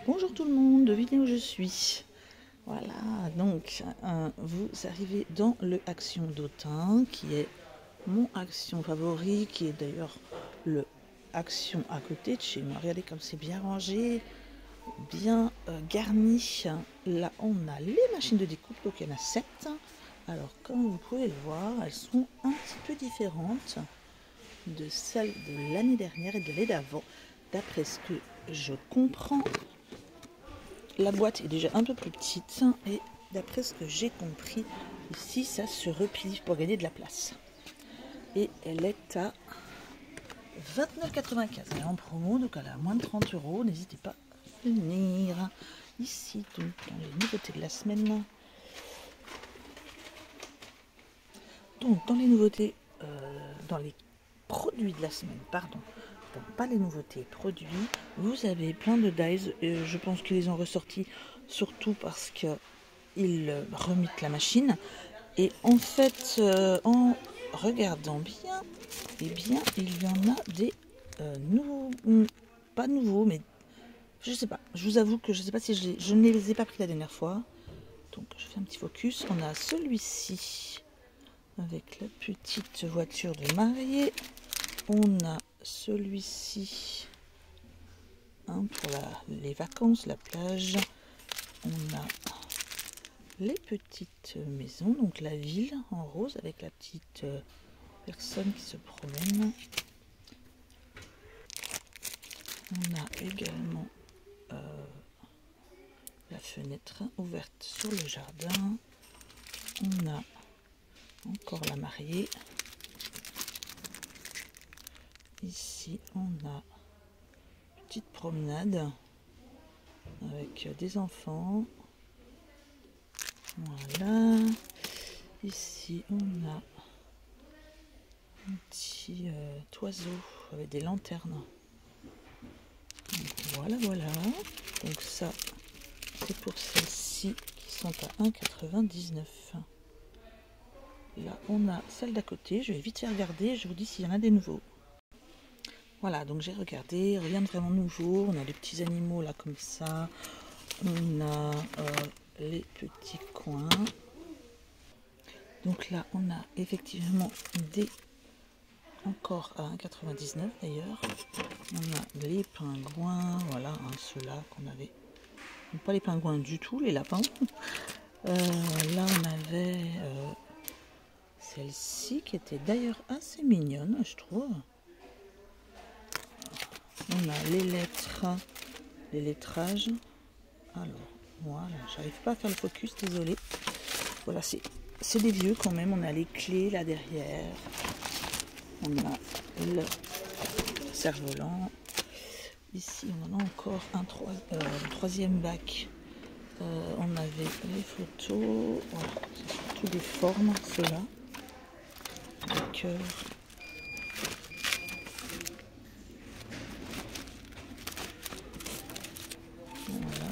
Bonjour tout le monde, devinez où je suis. Voilà, donc vous arrivez dans le Action d'Autun, qui est mon Action favori, qui est d'ailleurs le Action à côté de chez moi. Regardez comme c'est bien rangé, bien garni. Là, on a les machines de découpe, donc il y en a 7. Alors, comme vous pouvez le voir, elles sont un petit peu différentes de celles de l'année dernière et de l'année d'avant. D'après ce que je comprends, la boîte est déjà un peu plus petite et d'après ce que j'ai compris, ici ça se replie pour gagner de la place. Et elle est à 29,95 €. Elle est en promo, donc elle est à moins de 30 €. N'hésitez pas à venir. Ici, donc, dans les nouveautés de la semaine. Donc, dans les nouveautés, dans les produits de la semaine, pardon. Donc, pas les nouveautés, produits. Vous avez plein de dies. Je pense qu'ils les ont ressortis surtout parce qu'ils remettent la machine. Et en fait, en regardant bien, eh bien, il y en a des nouveaux, pas nouveaux, mais je sais pas. Je vous avoue que je sais pas si je ne les ai pas pris la dernière fois. Donc, je fais un petit focus. On a celui-ci avec la petite voiture de mariée. On a celui-ci pour les vacances, la plage. On a les petites maisons, donc la ville en rose avec la petite personne qui se promène. On a également la fenêtre ouverte sur le jardin. On a encore la mariée. Ici, on a une petite promenade avec des enfants. Voilà. Ici, on a un petit oiseau avec des lanternes. Donc, voilà. Donc ça, c'est pour celles-ci qui sont à 1,99 €. Là, on a celle d'à côté. Je vais vite faire regarder. Je vous dis s'il y en a des nouveaux. Voilà, donc j'ai regardé. Rien de vraiment nouveau. On a des petits animaux là comme ça. On a les petits coins. Donc là, on a effectivement des... Encore à 1,99 € d'ailleurs. On a les pingouins. Voilà, ceux-là qu'on avait... Pas les pingouins du tout, les lapins. Là, on avait celle-ci qui était d'ailleurs assez mignonne, je trouve. On a les lettres, les lettrages. Alors, voilà, j'arrive pas à faire le focus, désolé. Voilà, c'est des vieux quand même. On a les clés là derrière. On a le cerf-volant. Ici, on en a encore un troisième bac. On avait les photos. Voilà, c'est surtout des formes, ceux-là. Des cœurs. Voilà.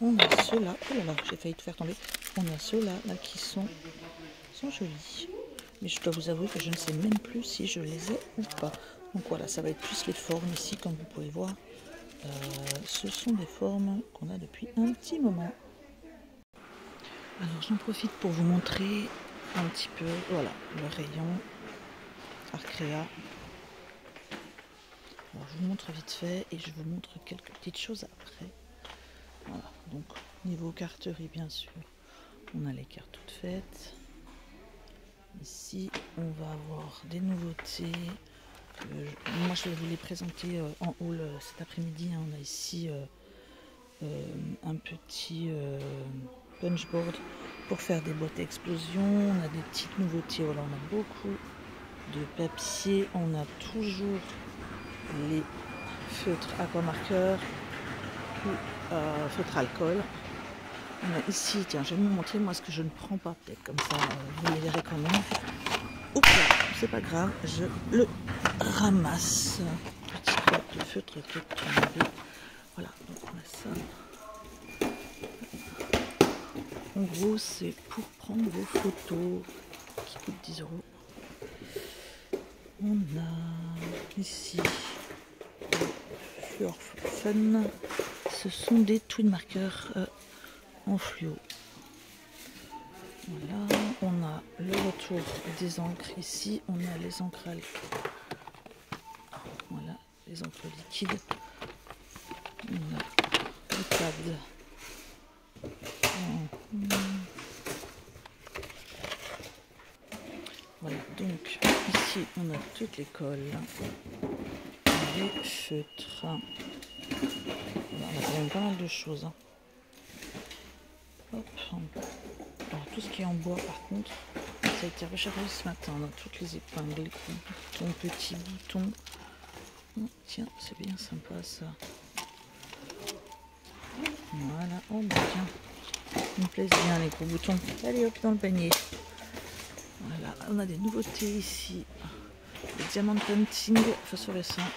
On a ceux-là. Oh là là, j'ai failli tout faire tomber. On a ceux-là là, qui sont jolis. Mais je dois vous avouer que je ne sais même plus si je les ai ou pas. Donc voilà, ça va être plus les formes ici, comme vous pouvez voir. Ce sont des formes qu'on a depuis un petit moment. Alors j'en profite pour vous montrer un petit peu, voilà, le rayon Arcrea. Alors je vous montre vite fait et je vous montre quelques petites choses après. Voilà, donc niveau carterie bien sûr, on a les cartes toutes faites. Ici on va avoir des nouveautés. Moi je vais vous les présenter en haul cet après-midi. On a ici un petit punchboard pour faire des boîtes à explosion. On a des petites nouveautés. Voilà, on a beaucoup de papier. On a toujours les feutres aquamarqueurs ou feutres alcool. On a ici, tiens, je vais vous montrer moi ce que je ne prends pas, peut-être comme ça vous les verrez quand même. Oups, c'est pas grave, je le ramasse. Petit bloc de feutre qui est tombé. Voilà, donc on a ça. En gros, c'est pour prendre vos photos qui coûtent 10 €. On a Ici, Fluor Fun, ce sont des twin markers en fluo. Voilà, on a le retour des encres ici, on a les encres voilà, les encres liquides, on a le pad. Voilà, donc ici on a toutes les colles, les feutres. Voilà, on a quand même pas mal de choses. Hein. Hop. Alors tout ce qui est en bois par contre, ça a été rechargé ce matin. On a toutes les épingles, les boutons, petits boutons. Oh, tiens, c'est bien sympa ça. Voilà, oh bah tiens, ils me plaisent bien les gros boutons. Allez hop dans le panier. Voilà, on a des nouveautés ici. Les diamants painting phosphorescents.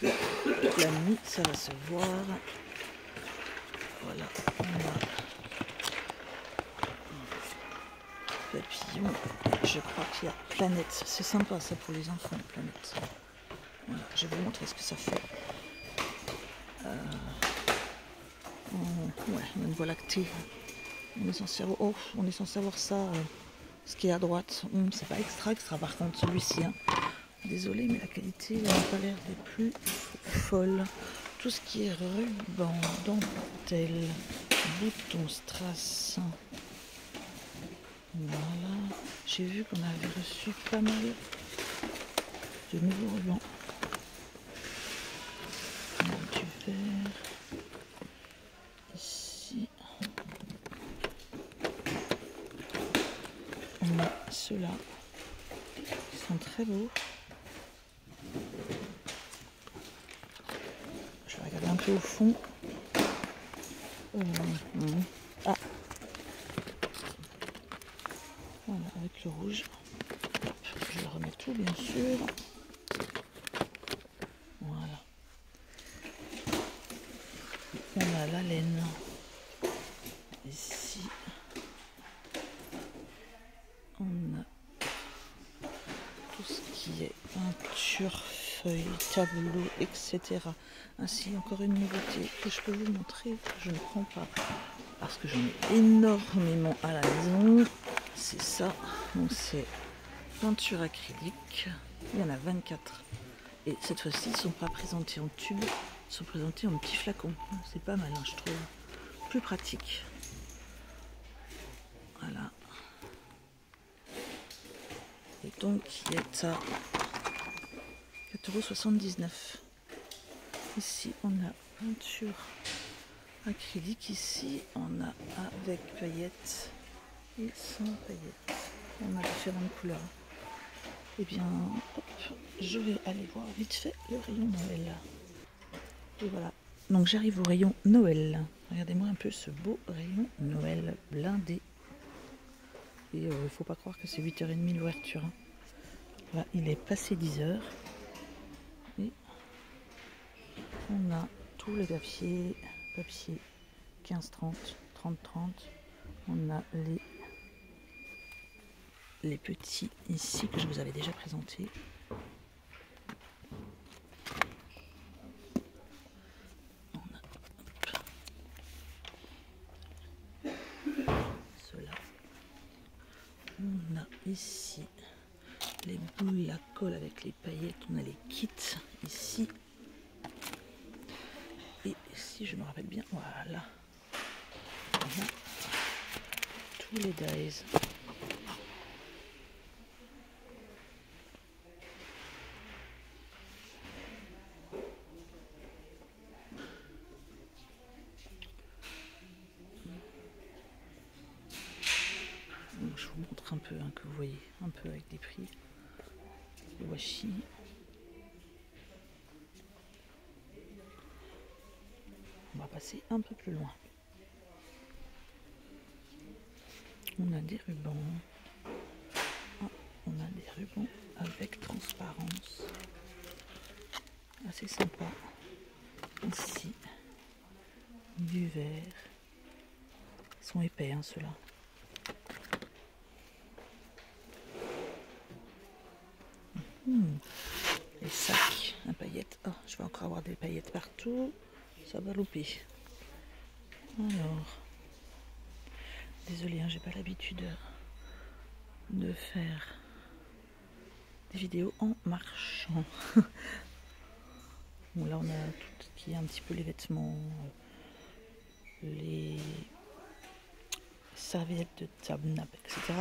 La nuit, ça va se voir. Voilà, on a papillon. Je crois qu'il y a planète. C'est sympa ça pour les enfants, planète. Voilà, je vais vous montrer ce que ça fait. Ouais, on a une voie lactée. On est censé avoir ça. Ce qui est à droite, c'est pas extra par contre celui-ci. Hein. Désolée, mais la qualité n'a pas l'air des plus folles. Tout ce qui est ruban, dentelle, bouton, strass. Voilà. J'ai vu qu'on avait reçu pas mal de nouveaux rubans. On a du vert. Ici. On a ceux-là. Ils sont très beaux. Je vais regarder un peu au fond. Ah. Voilà, avec le rouge. Hop, je le remets tout, bien sûr. Voilà. On a la laine. Ici. On a tout ce qui est peinture, feuilles, tableaux, etc. Ainsi, encore une nouveauté que je peux vous montrer, que je ne prends pas parce que j'en ai énormément à la maison. C'est ça. Donc c'est peinture acrylique. Il y en a 24. Et cette fois-ci, ils ne sont pas présentés en tube, ils sont présentés en petits flacons. C'est pas mal, hein, je trouve. Plus pratique. Voilà. Et donc, il est à 4,79 €. Ici, on a peinture acrylique. Ici, on a avec paillettes et sans paillettes. On a différentes couleurs. Et bien, hop, je vais aller voir vite fait le rayon Noël. Et voilà. Donc, j'arrive au rayon Noël. Regardez-moi un peu ce beau rayon Noël blindé. Et il ne faut pas croire que c'est 8h30 l'ouverture. Hein. Là, il est passé 10h. Et on a tous les papiers 15-30, 30-30. On a les petits ici que je vous avais déjà présentés. On a ceux-là. On a ici les boules à colle avec les paillettes. On a les kits ici. Et si je me rappelle bien, voilà. On a tous les dies. Je vous montre un peu, hein, que vous voyez un peu avec des prix. Le washi. On va passer un peu plus loin. On a des rubans. Ah, on a des rubans avec transparence. Assez sympa. Ici, du vert. Ils sont épais, hein, ceux-là. vais encore avoir des paillettes partout. Ça va louper. Alors, désolée, hein, j'ai pas l'habitude de faire des vidéos en marchant. Bon, là, on a tout ce qui est un petit peu les vêtements, les serviettes de table, nappe, etc.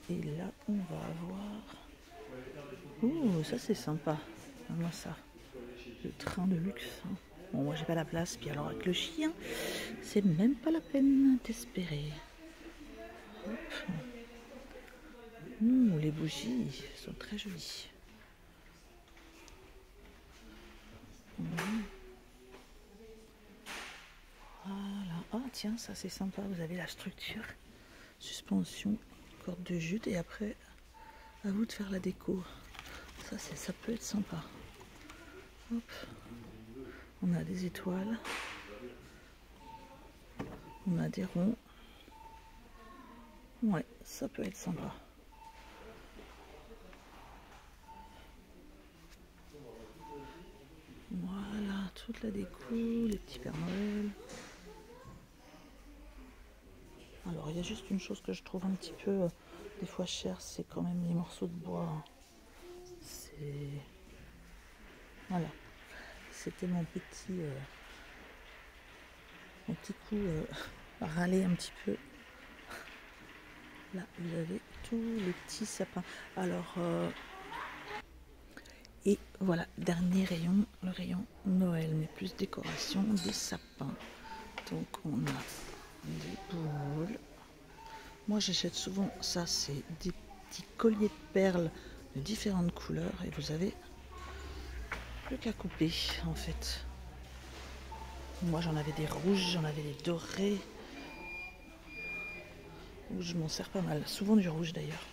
Et là, on va avoir... Ouh, ça c'est sympa. Moi ça. Le train de luxe. Hein. Bon, moi j'ai pas la place. Puis alors avec le chien, c'est même pas la peine d'espérer. Hop. Les bougies sont très jolies. Voilà. Ah tiens, ça c'est sympa. Vous avez la structure. Suspension, corde de jute. Et après, à vous de faire la déco. Ça peut être sympa. Hop. On a des étoiles. On a des ronds. Ouais, ça peut être sympa. Voilà, toute la déco, les petits Pères Noël. Alors, il y a juste une chose que je trouve un petit peu, des fois cher, c'est quand même les morceaux de bois. C'est... Voilà. C'était mon petit coup râler un petit peu. Là, vous avez tous les petits sapins. Alors, et voilà, dernier rayon, le rayon Noël, mais plus décoration des sapins. Donc, on a des boules. Moi, j'achète souvent ça, c'est des petits colliers de perles de différentes couleurs. Et vous avez plus qu'à couper, en fait. Moi, j'en avais des rouges, j'en avais des dorés. Je m'en sers pas mal, souvent du rouge d'ailleurs.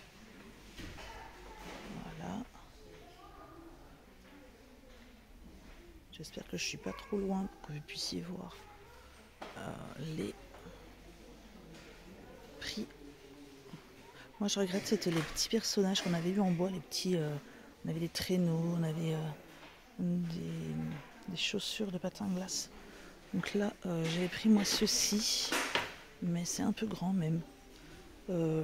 Voilà. J'espère que je suis pas trop loin pour que vous puissiez voir les prix. Moi je regrette, c'était les petits personnages qu'on avait eu en bois, les petits. On avait des traîneaux, on avait des chaussures de patin à glace. Donc là, j'avais pris moi ceci, mais c'est un peu grand même.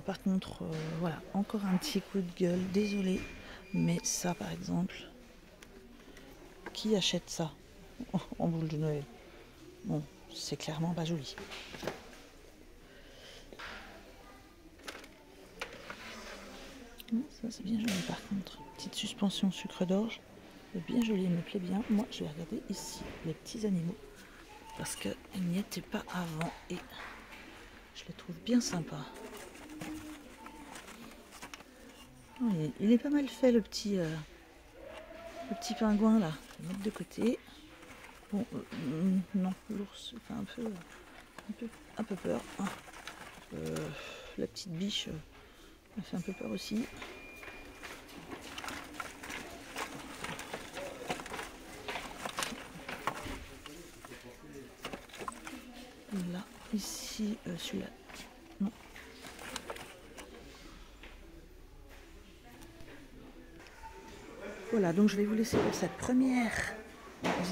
Par contre, voilà, encore un petit coup de gueule, désolé, mais ça par exemple, qui achète ça en boule de Noël? Bon, c'est clairement pas joli. Ça c'est bien joli par contre, petite suspension sucre d'orge, bien joli, elle me plaît bien. Moi je vais regarder ici les petits animaux, parce qu'ils n'y étaient pas avant et je les trouve bien sympas. Il est pas mal fait le petit pingouin là. Je vais le mettre de côté. Bon, non, l'ours fait un peu peur. Hein. La petite biche elle fait un peu peur aussi. Là, ici, celui-là. Non. Voilà, donc je vais vous laisser pour cette première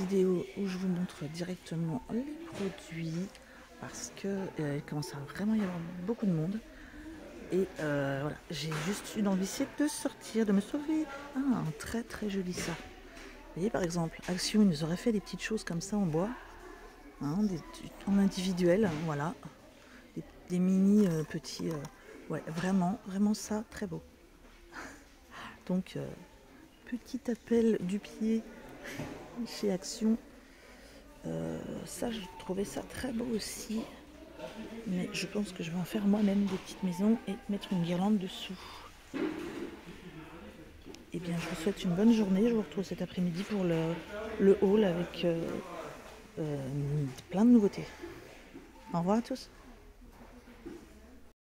vidéo où je vous montre directement les produits parce que il commence à vraiment y avoir beaucoup de monde et voilà, j'ai juste une envie, c'est de sortir, de me sauver. Ah, très très joli ça. Vous voyez par exemple, Action, ils nous auraient fait des petites choses comme ça en bois, hein, en individuel, voilà, des mini petits, ouais, vraiment ça, très beau. Donc petit appel du pied chez Action. Ça, je trouvais ça très beau aussi. Mais je pense que je vais en faire moi-même des petites maisons et mettre une guirlande dessous. Et bien, je vous souhaite une bonne journée. Je vous retrouve cet après-midi pour le haul avec plein de nouveautés. Au revoir à tous.